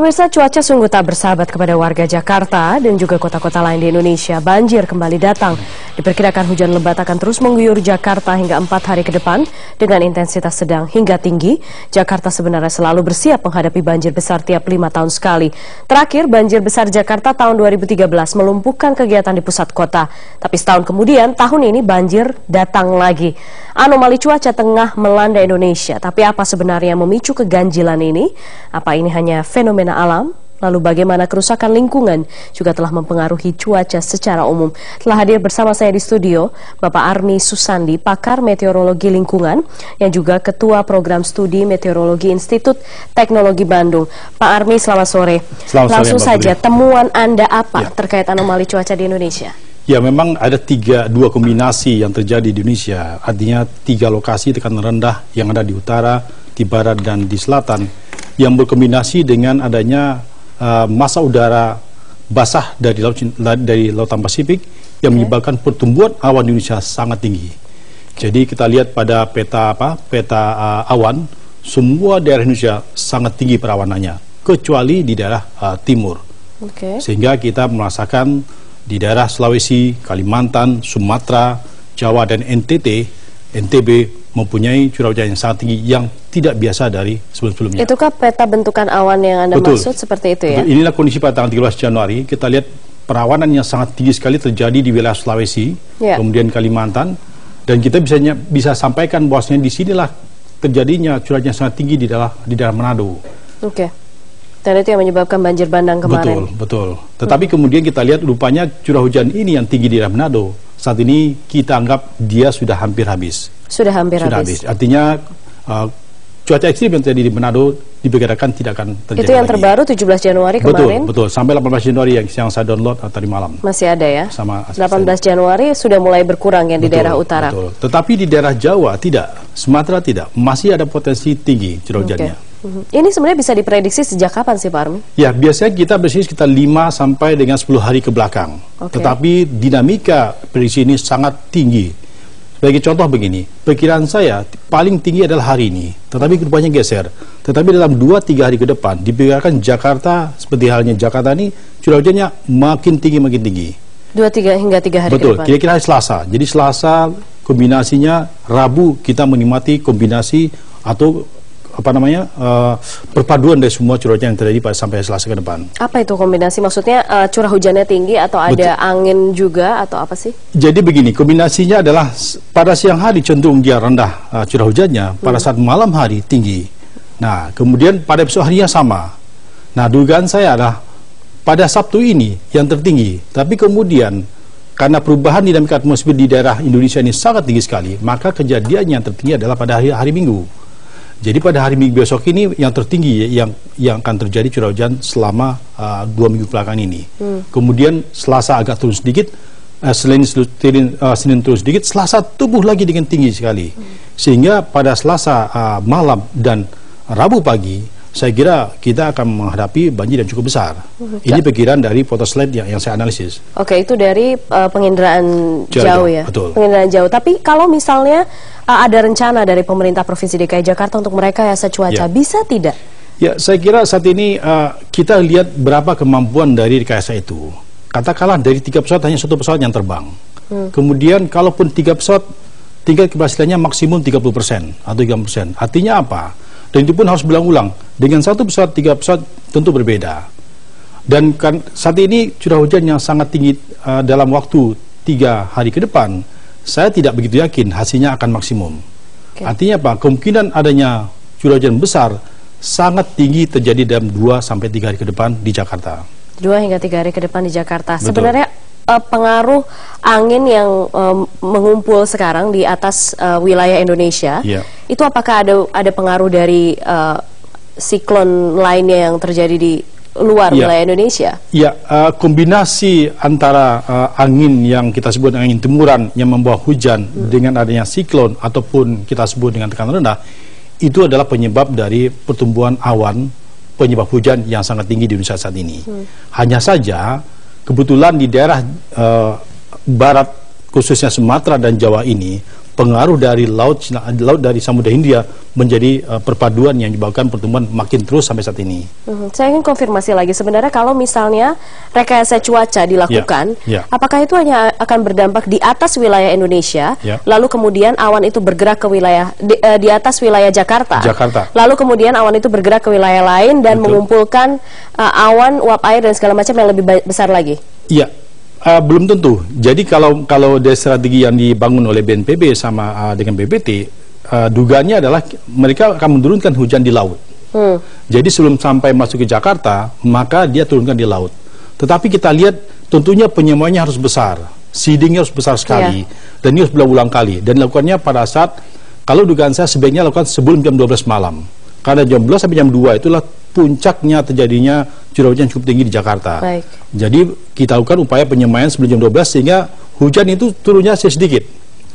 Pemirsa, cuaca sungguh tak bersahabat kepada warga Jakarta dan juga kota-kota lain di Indonesia. Banjir kembali datang. Diperkirakan hujan lebat akan terus mengguyur Jakarta hingga 4 hari ke depan dengan intensitas sedang hingga tinggi. Jakarta sebenarnya selalu bersiap menghadapi banjir besar tiap 5 tahun sekali. Terakhir, banjir besar Jakarta tahun 2013 melumpuhkan kegiatan di pusat kota. Tapi setahun kemudian, tahun ini banjir datang lagi. Anomali cuaca tengah melanda Indonesia. Tapi apa sebenarnya yang memicu keganjilan ini? Apa ini hanya fenomena alam? Lalu bagaimana kerusakan lingkungan juga telah mempengaruhi cuaca secara umum? Telah hadir bersama saya di studio Bapak Army Susandi, pakar meteorologi lingkungan yang juga Ketua Program Studi Meteorologi Institut Teknologi Bandung. Pak Army, selamat sore. Langsung saja, temuan Anda apa terkait anomali cuaca di Indonesia? Ya, memang ada dua kombinasi yang terjadi di Indonesia. Artinya 3 lokasi tekanan rendah yang ada di utara, di barat, dan di selatan yang berkombinasi dengan adanya massa udara basah dari Lautan Pasifik yang menyebabkan pertumbuhan awan di Indonesia sangat tinggi. Jadi kita lihat pada peta awan, semua daerah Indonesia sangat tinggi perawanannya, kecuali di daerah timur. Sehingga kita merasakan di daerah Sulawesi, Kalimantan, Sumatera, Jawa, dan NTB mempunyai curah hujan yang sangat tinggi yang tidak biasa dari sebelum-sebelumnya. Itukah peta bentukan awan yang Anda maksud seperti itu ya? Inilah kondisi pada tanggal 13 Januari. Kita lihat perawanan yang sangat tinggi sekali terjadi di wilayah Sulawesi, kemudian Kalimantan, dan kita bisa sampaikan bahwasanya di sinilah terjadinya curah hujan yang sangat tinggi di daerah Manado. Dan itu yang menyebabkan banjir bandang kemarin. Betul. Tetapi kemudian kita lihat rupanya curah hujan ini yang tinggi di daerah Manado, saat ini kita anggap dia sudah hampir habis. Sudah hampir habis. Artinya cuaca ekstrim yang terjadi di Manado diperkirakan tidak akan terjadi Itu yang lagi. Terbaru 17 Januari kemarin? Betul. Sampai 18 Januari yang saya download tadi malam. Masih ada ya? Sama 18 Januari sudah mulai berkurang yang di daerah utara. Betul. Tetapi di daerah Jawa tidak, Sumatera tidak. Masih ada potensi tinggi curah hujannya. Ini sebenarnya bisa diprediksi sejak kapan sih Pak Army? Ya, biasanya kita prediksi sekitar 5 sampai dengan 10 hari ke belakang. Tetapi dinamika prediksi ini sangat tinggi. Sebagai contoh begini, perkiraan saya paling tinggi adalah hari ini, tetapi rupanya geser. Tetapi dalam 2-3 hari ke depan, diperkirakan Jakarta, seperti halnya Jakarta ini, curah hujannya makin tinggi. 2-3 hingga 3 hari ke depan? Betul, kira-kira hari Selasa. Jadi Selasa kombinasinya, Rabu kita menikmati kombinasi atau perpaduan dari semua curah hujan yang terjadi sampai Selasa ke depan. Apa itu kombinasi? Maksudnya curah hujannya tinggi atau ada angin juga atau apa sih? Jadi begini, kombinasinya adalah pada siang hari cenderung dia rendah curah hujannya, pada saat malam hari tinggi. Nah, kemudian pada besok harinya sama. Nah, dugaan saya adalah pada Sabtu ini yang tertinggi, tapi kemudian karena perubahan dinamika atmosfer di daerah Indonesia ini sangat tinggi sekali, maka kejadian yang tertinggi adalah pada hari Minggu. Jadi pada hari Minggu besok ini yang tertinggi yang akan terjadi curah hujan selama 2 minggu belakangan ini. Kemudian Selasa agak turun sedikit, Senin turun sedikit, Selasa tumbuh lagi dengan tinggi sekali. Sehingga pada Selasa malam dan Rabu pagi, saya kira kita akan menghadapi banjir yang cukup besar. Ini perkiraan dari foto slide yang saya analisis. Itu dari penginderaan jauh ya? Betul. Penginderaan jauh. Tapi kalau misalnya ada rencana dari pemerintah Provinsi DKI Jakarta untuk merekayasa cuaca, bisa tidak? Ya, saya kira saat ini kita lihat berapa kemampuan dari rekayasa itu. Katakanlah dari 3 pesawat hanya 1 pesawat yang terbang. Kemudian kalaupun 3 pesawat, tingkat keberhasilannya maksimum 30% atau 30%. Artinya apa? Dan itu pun harus berulang-ulang. Dengan 1 pesawat, 3 pesawat tentu berbeda. Dan saat ini curah hujan yang sangat tinggi dalam waktu 3 hari ke depan, saya tidak begitu yakin hasilnya akan maksimum. Artinya apa? Kemungkinan adanya curah hujan besar sangat tinggi terjadi dalam 2-3 hari ke depan di Jakarta. 2 hingga 3 hari ke depan di Jakarta. Sebenarnya pengaruh angin yang mengumpul sekarang di atas wilayah Indonesia, itu apakah ada pengaruh dari siklon lainnya yang terjadi di luar wilayah Indonesia? Ya, kombinasi antara angin yang kita sebut angin timuran yang membawa hujan dengan adanya siklon ataupun kita sebut dengan tekanan rendah, itu adalah penyebab dari pertumbuhan awan, penyebab hujan yang sangat tinggi di Indonesia saat ini. Hanya saja kebetulan di daerah barat khususnya Sumatera dan Jawa ini, pengaruh dari laut dari Samudra Hindia menjadi perpaduan yang menyebabkan pertumbuhan makin terus sampai saat ini. Saya ingin konfirmasi lagi, sebenarnya kalau misalnya rekayasa cuaca dilakukan, apakah itu hanya akan berdampak di atas wilayah Indonesia, lalu kemudian awan itu bergerak ke wilayah di atas wilayah Jakarta, lalu kemudian awan itu bergerak ke wilayah lain dan mengumpulkan awan, uap air dan segala macam yang lebih besar lagi? Iya. Belum tentu. Jadi kalau dari strategi yang dibangun oleh BNPB sama dengan BPT, dugaannya adalah mereka akan menurunkan hujan di laut. Jadi sebelum sampai masuk ke Jakarta, maka dia turunkan di laut. Tetapi kita lihat tentunya penyemuanya harus besar, seedingnya harus besar sekali, dan ini harus berulang kali. Dan lakukannya pada saat, kalau dugaan saya sebaiknya lakukan sebelum jam 12 malam. Karena jam 12 sampai jam 2 itulah puncaknya terjadinya curah hujan cukup tinggi di Jakarta. Jadi kita lakukan upaya penyemaian sebelum jam 12 sehingga hujan itu turunnya sedikit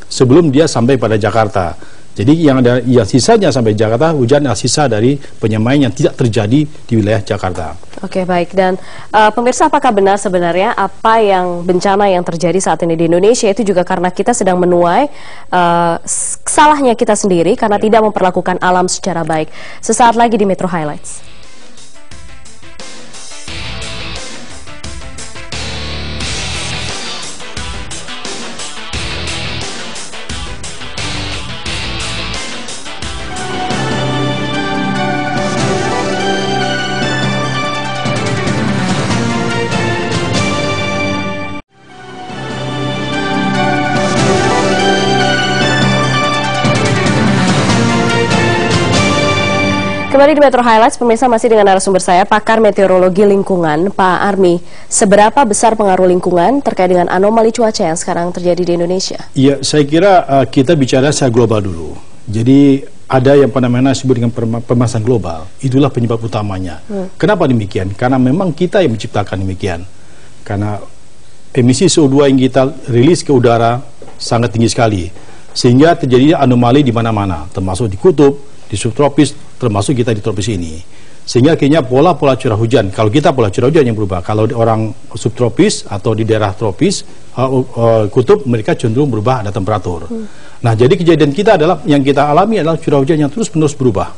sebelum dia sampai pada Jakarta. Jadi yang sisanya sampai Jakarta, hujan sisa dari penyemaian yang tidak terjadi di wilayah Jakarta. Oke, baik. Dan pemirsa, apakah benar sebenarnya apa yang bencana yang terjadi saat ini di Indonesia itu juga karena kita sedang menuai salahnya kita sendiri karena tidak memperlakukan alam secara baik? Sesaat lagi di Metro Highlights. Kembali di Metro Highlights, pemirsa, masih dengan narasumber saya, pakar meteorologi lingkungan, Pak Army. Seberapa besar pengaruh lingkungan terkait dengan anomali cuaca yang sekarang terjadi di Indonesia? Iya, saya kira kita bicara secara global dulu. Jadi ada yang fenomena disebut dengan pemanasan global. Itulah penyebab utamanya. Kenapa demikian? Karena memang kita yang menciptakan demikian. Karena emisi CO2 yang kita rilis ke udara sangat tinggi sekali. Sehingga terjadi anomali di mana-mana, termasuk di kutub, di subtropis, termasuk kita di tropis ini. Sehingga akhirnya pola-pola curah hujan, kalau kita pola curah hujan yang berubah, kalau orang subtropis atau di daerah tropis, kutub, mereka cenderung berubah ada temperatur. Nah, jadi kejadian kita adalah, yang kita alami adalah curah hujan yang terus-menerus berubah.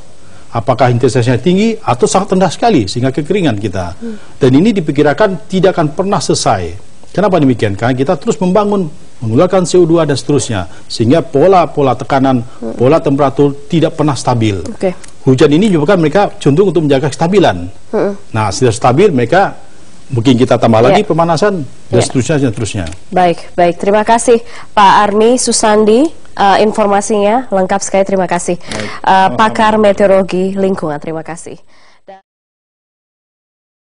Apakah intensitasnya tinggi atau sangat rendah sekali, sehingga kekeringan kita. Dan ini diperkirakan tidak akan pernah selesai. Kenapa demikian? Karena kita terus mengeluarkan CO2 dan seterusnya, sehingga pola-pola tekanan, pola temperatur tidak pernah stabil. Hujan ini juga kan mereka cenderung untuk menjaga kestabilan. Nah, sudah stabil, mereka mungkin kita tambah lagi pemanasan dan seterusnya. Baik. Terima kasih Pak Army Susandi, informasinya lengkap sekali. Terima kasih. Pakar meteorologi lingkungan. Terima kasih.